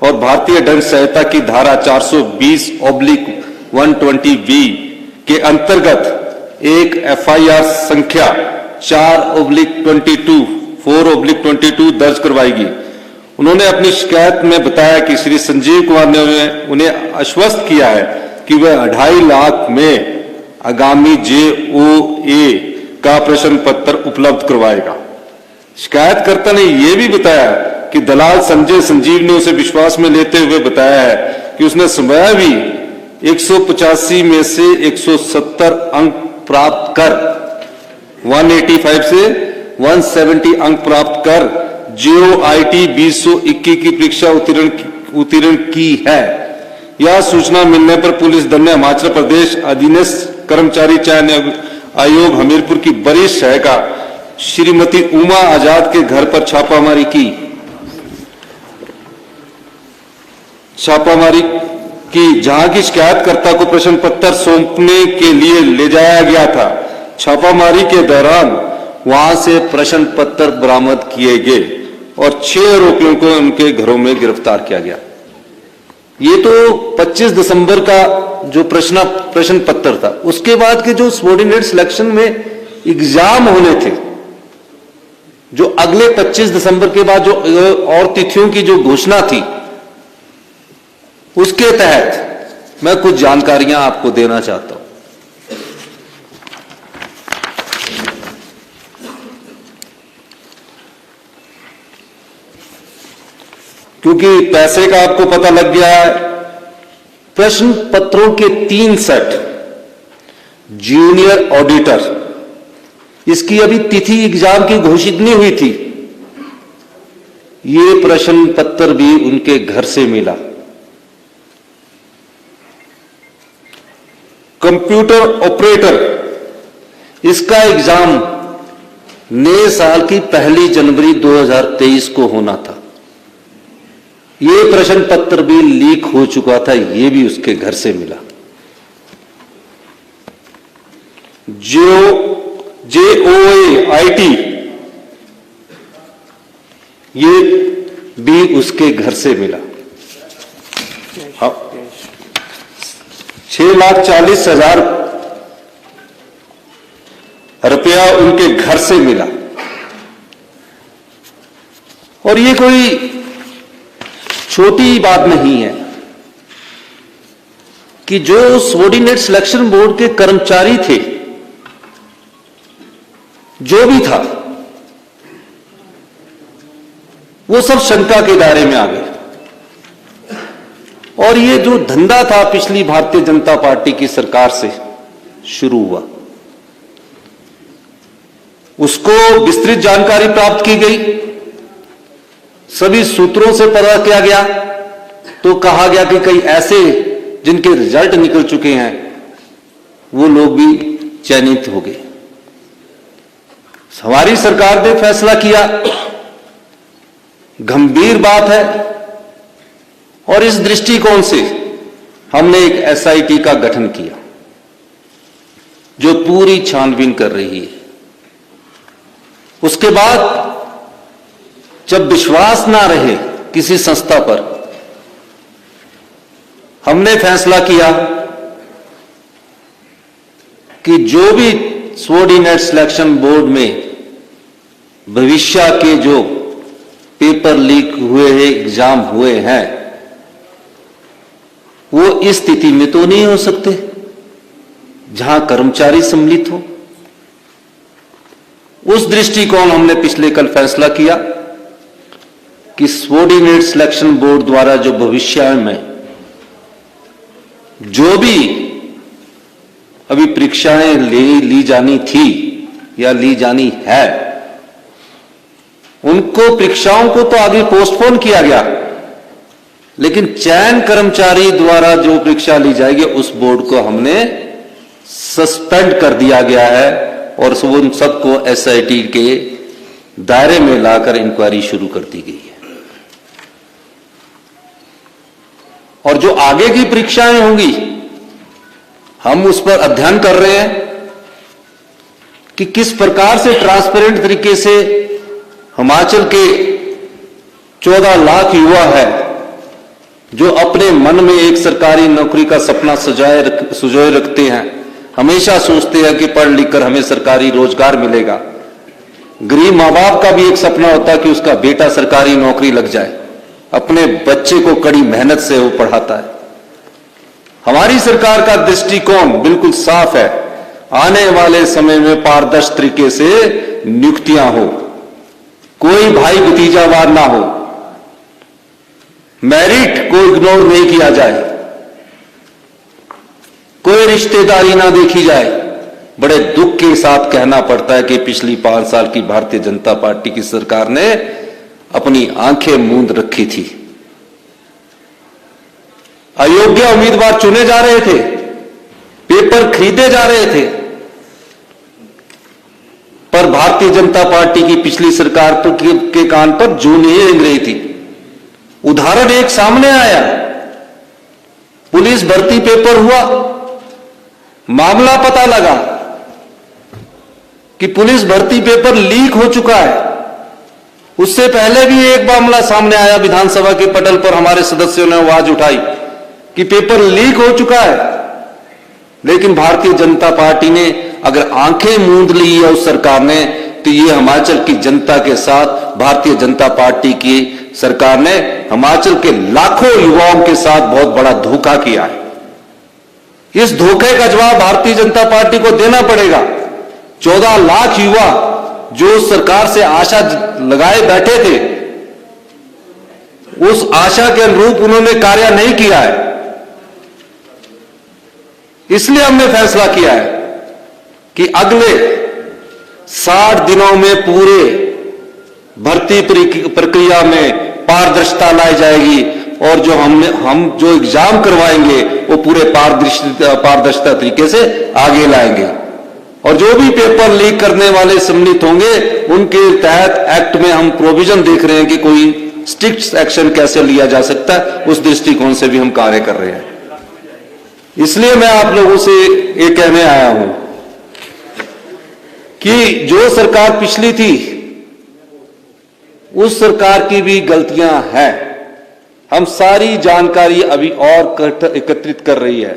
और भारतीय दंड संहिता की धारा 420/120B के अंतर्गत एक FIR संख्या 4/22 दर्ज करवाएगी। उन्होंने अपनी शिकायत में बताया कि श्री संजीव कुमार ने उन्हें आश्वस्त किया है कि वह 2.5 लाख में आगामी JOA का प्रश्न पत्र उपलब्ध करवाएगा। शिकायतकर्ता ने यह भी बताया कि दलाल संजय संजीव ने उसे विश्वास में लेते हुए बताया है कि उसने समयावी 185 में से 170 अंक प्राप्त कर 185 से 170 अंक प्राप्त कर JOIT 2021 की परीक्षा उत्तीर्ण की है। यह सूचना मिलने पर पुलिस दल ने हिमाचल प्रदेश अधीनस्थ कर्मचारी चयन आयोग हमीरपुर की वरिष्ठ सहायिका श्रीमती उमा आजाद के घर पर छापामारी की, जहां की शिकायतकर्ता को प्रश्न पत्र सौंपने के लिए ले जाया गया था। छापामारी के दौरान वहां से प्रश्न पत्र बरामद किए गए और 6 आरोपियों को उनके घरों में गिरफ्तार किया गया। ये तो 25 दिसंबर का जो प्रश्न पत्र था। उसके बाद के जो सबऑर्डिनेट सिलेक्शन में एग्जाम होने थे, जो अगले 25 दिसंबर के बाद जो और तिथियों की जो घोषणा थी, उसके तहत मैं कुछ जानकारियां आपको देना चाहता हूं। क्योंकि पैसे का आपको पता लग गया है। प्रश्न पत्रों के 3 सेट जूनियर ऑडिटर, इसकी अभी तिथि एग्जाम की घोषित नहीं हुई थी। ये प्रश्न पत्र भी उनके घर से मिला। कंप्यूटर ऑपरेटर, इसका एग्जाम नए साल की 1 जनवरी 2023 को होना था। ये प्रश्न पत्र भी लीक हो चुका था, ये भी उसके घर से मिला। JOA-IT, ये भी उसके घर से मिला। 6,40,000 रुपया उनके घर से मिला। और ये कोई छोटी बात नहीं है कि जो सबऑर्डिनेट सिलेक्शन बोर्ड के कर्मचारी थे, जो भी था, वो सब शंका के दायरे में आ गए। और ये जो धंधा था पिछली भारतीय जनता पार्टी की सरकार से शुरू हुआ, उसको विस्तृत जानकारी प्राप्त की गई। सभी सूत्रों से पता किया गया तो कहा गया कि कई ऐसे जिनके रिजल्ट निकल चुके हैं वो लोग भी चयनित हो गए। हमारी सरकार ने फैसला किया, गंभीर बात है, और इस दृष्टिकोण से हमने एक SIT का गठन किया जो पूरी छानबीन कर रही है। उसके बाद जब विश्वास ना रहे किसी संस्था पर, हमने फैसला किया कि जो भी सबऑर्डिनेट सिलेक्शन बोर्ड में भविष्य के जो पेपर लीक हुए हैं, एग्जाम हुए हैं, वो इस स्थिति में तो नहीं हो सकते जहां कर्मचारी सम्मिलित हो। उस दृष्टिकोण हमने पिछले कल फैसला किया कि सबऑर्डिनेट सिलेक्शन बोर्ड द्वारा जो भविष्य में जो भी अभी परीक्षाएं ली जानी थी या ली जानी है, उनको परीक्षाओं को तो आगे पोस्टपोन किया गया, लेकिन चयन कर्मचारी द्वारा जो परीक्षा ली जाएगी उस बोर्ड को हमने सस्पेंड कर दिया गया है और उन सबको SIT के दायरे में लाकर इंक्वायरी शुरू कर दी गई है। और जो आगे की परीक्षाएं होंगी, हम उस पर अध्ययन कर रहे हैं कि किस प्रकार से ट्रांसपेरेंट तरीके से हिमाचल के 14 लाख युवा है जो अपने मन में एक सरकारी नौकरी का सपना सुजोए रखते हैं, हमेशा सोचते हैं कि पढ़ लिख कर हमें सरकारी रोजगार मिलेगा। गरीब माँ बाप का भी एक सपना होता है कि उसका बेटा सरकारी नौकरी लग जाए, अपने बच्चे को कड़ी मेहनत से वो पढ़ाता है। हमारी सरकार का दृष्टिकोण बिल्कुल साफ है, आने वाले समय में पारदर्शी तरीके से नियुक्तियां हो, कोई भाई भतीजावार ना हो, मेरिट को इग्नोर नहीं किया जाए, कोई रिश्तेदारी ना देखी जाए। बड़े दुख के साथ कहना पड़ता है कि पिछली 5 साल की भारतीय जनता पार्टी की सरकार ने अपनी आंखें मूंद रखी थी। अयोग्य उम्मीदवार चुने जा रहे थे, पेपर खरीदे जा रहे थे, पर भारतीय जनता पार्टी की पिछली सरकार के कान पर जूं नहीं रेंग रही थी। उदाहरण एक सामने आया, पुलिस भर्ती पेपर हुआ, मामला पता लगा कि पुलिस भर्ती पेपर लीक हो चुका है। उससे पहले भी एक मामला सामने आया, विधानसभा के पटल पर हमारे सदस्यों ने आवाज उठाई कि पेपर लीक हो चुका है, लेकिन भारतीय जनता पार्टी ने अगर आंखें मूंद ली है उस सरकार ने, तो ये हिमाचल की जनता के साथ भारतीय जनता पार्टी की सरकार ने हिमाचल के लाखों युवाओं के साथ बहुत बड़ा धोखा किया है। इस धोखे का जवाब भारतीय जनता पार्टी को देना पड़ेगा। 14 लाख युवा जो सरकार से आशा लगाए बैठे थे, उस आशा के अनुरूप उन्होंने कार्य नहीं किया है। इसलिए हमने फैसला किया है कि अगले 60 दिनों में पूरे भर्ती प्रक्रिया में पारदर्शिता लाई जाएगी और जो हम जो एग्जाम करवाएंगे वो पूरे पारदर्शिता तरीके से आगे लाएंगे। और जो भी पेपर लीक करने वाले सम्मिलित होंगे उनके तहत एक्ट में हम प्रोविजन देख रहे हैं कि कोई स्ट्रिक्ट एक्शन कैसे लिया जा सकता है, उस दृष्टिकोण से भी हम कार्य कर रहे हैं। इसलिए मैं आप लोगों से ये कहने आया हूं कि जो सरकार पिछली थी उस सरकार की भी गलतियां हैं। हम सारी जानकारी अभी और एकत्रित कर रही है,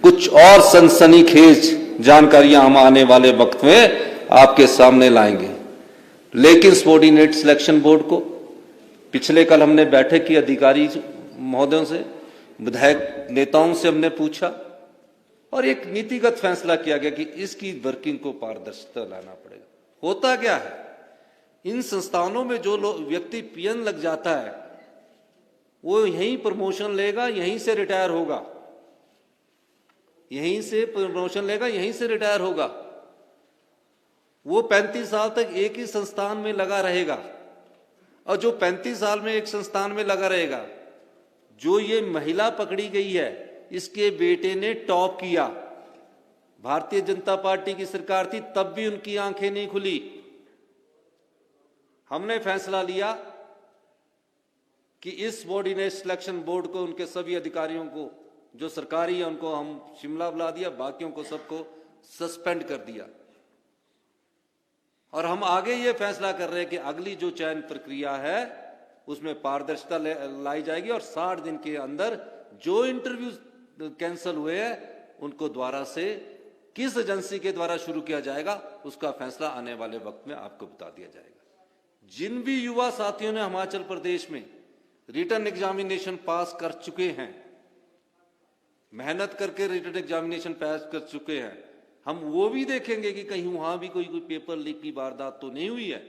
कुछ और सनसनीखेज जानकारियां हम आने वाले वक्त में आपके सामने लाएंगे। लेकिन सबॉर्डिनेट सिलेक्शन बोर्ड को पिछले कल हमने बैठक की, अधिकारी महोदयों से, विधायक नेताओं से हमने पूछा और एक नीतिगत फैसला किया गया कि इसकी वर्किंग को पारदर्शिता लाना पड़ेगा। होता क्या है, इन संस्थानों में जो व्यक्ति पीएन लग जाता है वो यहीं प्रमोशन लेगा, यहीं से रिटायर होगा, यहीं से प्रमोशन लेगा, यहीं से रिटायर होगा। वो 35 साल तक एक ही संस्थान में लगा रहेगा। और जो 35 साल में एक संस्थान में लगा रहेगा, जो ये महिला पकड़ी गई है, इसके बेटे ने टॉप किया, भारतीय जनता पार्टी की सरकार थी तब भी उनकी आंखें नहीं खुली। हमने फैसला लिया कि इस सबॉर्डिनेट सिलेक्शन बोर्ड को, उनके सभी अधिकारियों को जो सरकारी है उनको हम शिमला बुला दिया, बाकियों को सबको सस्पेंड कर दिया। और हम आगे ये फैसला कर रहे हैं कि अगली जो चयन प्रक्रिया है उसमें पारदर्शिता लाई जाएगी और 60 दिन के अंदर जो इंटरव्यू कैंसिल हुए हैं उनको द्वारा से किस एजेंसी के द्वारा शुरू किया जाएगा उसका फैसला आने वाले वक्त में आपको बता दिया जाएगा। जिन भी युवा साथियों ने हिमाचल प्रदेश में रिटन एग्जामिनेशन पास कर चुके हैं, मेहनत करके रिटन एग्जामिनेशन पास कर चुके हैं, हम वो भी देखेंगे कि कहीं वहां भी कोई पेपर लीक की वारदात तो नहीं हुई है।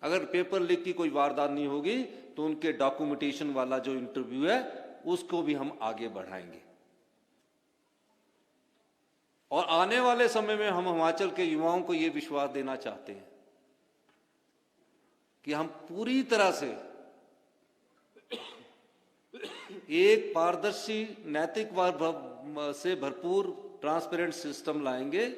अगर पेपर लीक की कोई वारदात नहीं होगी तो उनके डॉक्यूमेंटेशन वाला जो इंटरव्यू है उसको भी हम आगे बढ़ाएंगे। और आने वाले समय में हम हिमाचल के युवाओं को यह विश्वास देना चाहते हैं कि हम पूरी तरह से एक पारदर्शी, नैतिक से भरपूर ट्रांसपेरेंट सिस्टम लाएंगे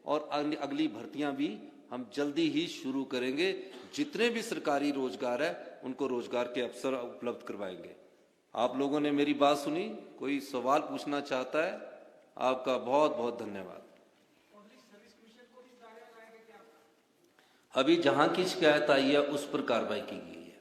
और अगली भर्तियां भी हम जल्दी ही शुरू करेंगे। जितने भी सरकारी रोजगार है उनको रोजगार के अवसर उपलब्ध करवाएंगे। आप लोगों ने मेरी बात सुनी, कोई सवाल पूछना चाहता है? आपका बहुत बहुत धन्यवाद। अभी जहां की शिकायत आई है उस पर कार्रवाई की गई है।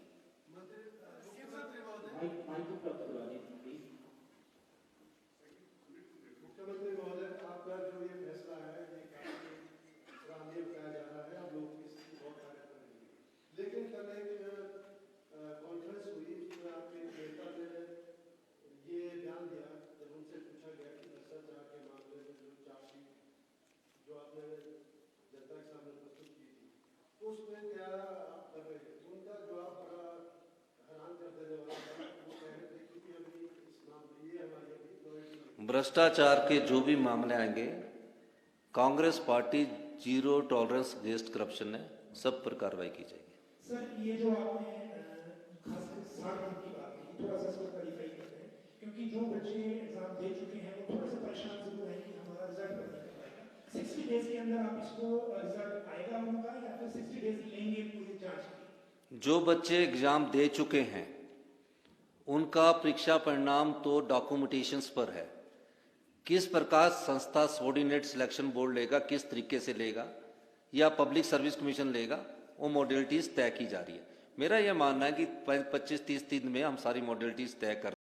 भ्रष्टाचार के जो भी मामले आएंगे, Congress party zero tolerance against corruption है, सब पर कार्रवाई की जाएगी। सर ये जो आपने खास 60 दिन की बात की, थोड़ा सा इसको क्लैरिफाई करते हैं, क्योंकि जो बच्चे एग्जाम दे चुके हैं वो थोड़ा सा परेशान जरूर है कि हमारा रिजल्ट नहीं कर पाएगा। 60 डेज के अंदर आप इसको रिजल्ट आएगा उनका, या फिर 60 डेज लेंगे पूरी जांच की? जो बच्चे एग्जाम दे चुके हैं उनका परीक्षा परिणाम तो डॉक्यूमेंटेशंस पर है। किस प्रकार संस्था सबऑर्डिनेट सिलेक्शन बोर्ड लेगा, किस तरीके से लेगा, या पब्लिक सर्विस कमीशन लेगा, वो मॉडलिटीज तय की जा रही है। मेरा यह मानना है कि 25-30 दिन में हम सारी मॉडलिटीज तय कर